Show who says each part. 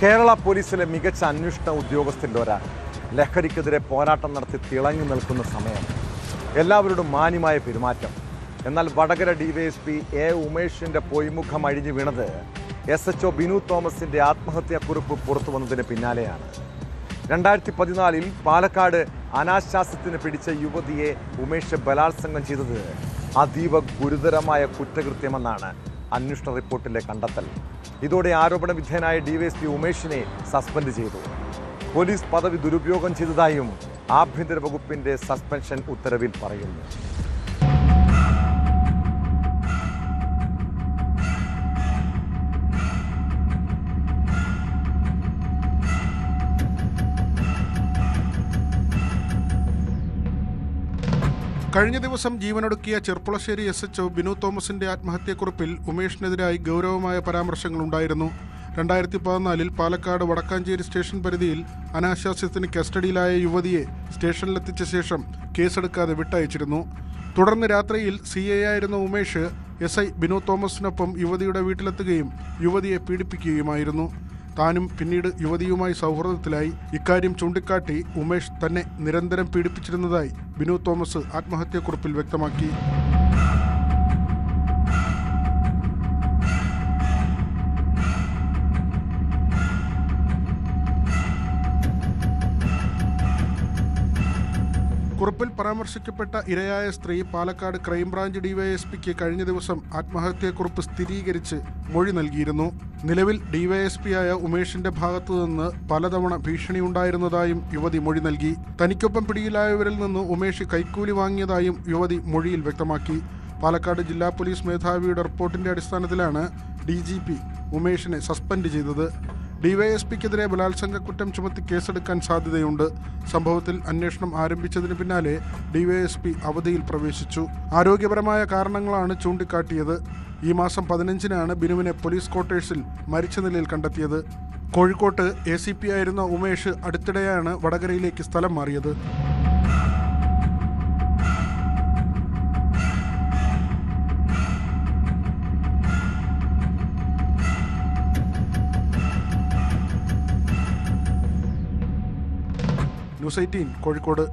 Speaker 1: കേരള പോലീസിലെ മികച്ച അന്വേഷണ ഉദ്യോഗസ്ഥരിൽ ഒരാൾ ലഹരിക്കെതിരെ പോരാട്ടം നടത്തി തിളങ്ങി നിൽക്കുന്ന സമയം. എല്ലാവരോടും മാന്യമായ പെരുമാറ്റം. എന്നാൽ വടകര ഡിവൈഎസ്പി എ ഉമേഷിൻ്റെ പൊയ്മുഖം അഴിഞ്ഞു വീണത് SHO ബിനു തോമസിൻ്റെ ആത്മഹത്യാക്കുറിപ്പ് പുറത്തു വന്നതിന് പിന്നാലെയാണ്. 2014 പാലക്കാട് അനാശാസ്യത്തിന് പിടിച്ച യുവതിയെ ഉമേഷ് ബലാത്സംഗം ചെയ്തത് അതീവ ഗുരുതരമായ കുറ്റകൃത്യമെന്നാണ് അന്വേഷണ റിപ്പോർട്ടിലെ കണ്ടെത്തൽ. ഇതോടെ ആരോപണ വിധേയനായ ഡിവൈഎസ്പി ഉമേഷിനെ സസ്പെൻഡ് ചെയ്തു. പോലീസ് പദവി ദുരുപയോഗം ചെയ്തതായും ആഭ്യന്തര വകുപ്പിന്റെ സസ്പെൻഷൻ ഉത്തരവിൽ പറയുന്നു.
Speaker 2: കഴിഞ്ഞ ദിവസം ജീവനൊടുക്കിയ ചെർപ്പുളശ്ശേരി SHO ബിനു തോമസിന്റെ ആത്മഹത്യാക്കുറിപ്പിൽ ഉമേഷിനെതിരായി ഗൗരവമായ പരാമർശങ്ങളുണ്ടായിരുന്നു. 2014 പാലക്കാട് വടക്കാഞ്ചേരി സ്റ്റേഷൻ പരിധിയിൽ അനാശാസ്യത്തിന് കസ്റ്റഡിയിലായ യുവതിയെ സ്റ്റേഷനിലെത്തിച്ച ശേഷം കേസെടുക്കാതെ വിട്ടയച്ചിരുന്നു. തുടർന്ന് രാത്രിയിൽ CI ആയിരുന്ന ഉമേഷ് SI ബിനു തോമസിനൊപ്പം യുവതിയുടെ വീട്ടിലെത്തുകയും യുവതിയെ പീഡിപ്പിക്കുകയുമായിരുന്നു. താനും പിന്നീട് യുവതിയുമായി സൗഹൃദത്തിലായി. ഇക്കാര്യം ചൂണ്ടിക്കാട്ടി ഉമേഷ് തന്നെ നിരന്തരം പീഡിപ്പിച്ചിരുന്നതായി ബിനു തോമസ് ആത്മഹത്യാക്കുറിപ്പിൽ വ്യക്തമാക്കി. കുറിപ്പിൽ പരാമർശിക്കപ്പെട്ട ഇരയായ സ്ത്രീ പാലക്കാട് ക്രൈംബ്രാഞ്ച് ഡിവൈഎസ്പിക്ക് കഴിഞ്ഞ ദിവസം ആത്മഹത്യാക്കുറിപ്പ് സ്ഥിരീകരിച്ച് മൊഴി നൽകിയിരുന്നു. നിലവിൽ ഡിവൈഎസ്പിയായ ഉമേഷിന്റെ ഭാഗത്തുനിന്ന് പലതവണ ഭീഷണിയുണ്ടായിരുന്നതായും യുവതി മൊഴി നൽകി. തനിക്കൊപ്പം പിടിയിലായവരിൽ നിന്ന് ഉമേഷ് കൈക്കൂലി വാങ്ങിയതായും യുവതി മൊഴിയിൽ വ്യക്തമാക്കി. പാലക്കാട് ജില്ലാ പോലീസ് മേധാവിയുടെ റിപ്പോർട്ടിന്റെ അടിസ്ഥാനത്തിലാണ് DGP ഉമേഷിനെ സസ്പെൻഡ് ചെയ്തത്. ഡിവൈഎസ്പിക്കെതിരെ ബലാത്സംഗ കുറ്റം ചുമത്തി കേസെടുക്കാൻ സാധ്യതയുണ്ട്. സംഭവത്തിൽ അന്വേഷണം ആരംഭിച്ചതിന് പിന്നാലെ ഡിവൈഎസ്പി അവധിയിൽ പ്രവേശിച്ചു. ആരോഗ്യപരമായ കാരണങ്ങളാണ് ചൂണ്ടിക്കാട്ടിയത്. ഈ മാസം 15-നാണ് ബിനുവിനെ പോലീസ് ക്വാർട്ടേഴ്സിൽ മരിച്ച നിലയിൽ കണ്ടെത്തിയത്. കോഴിക്കോട്ട് ACP ആയിരുന്ന ഉമേഷ് അടുത്തിടെയാണ് വടകരയിലേക്ക് സ്ഥലം മാറിയത്. ന്യൂസ് 18 കോഴിക്കോട്.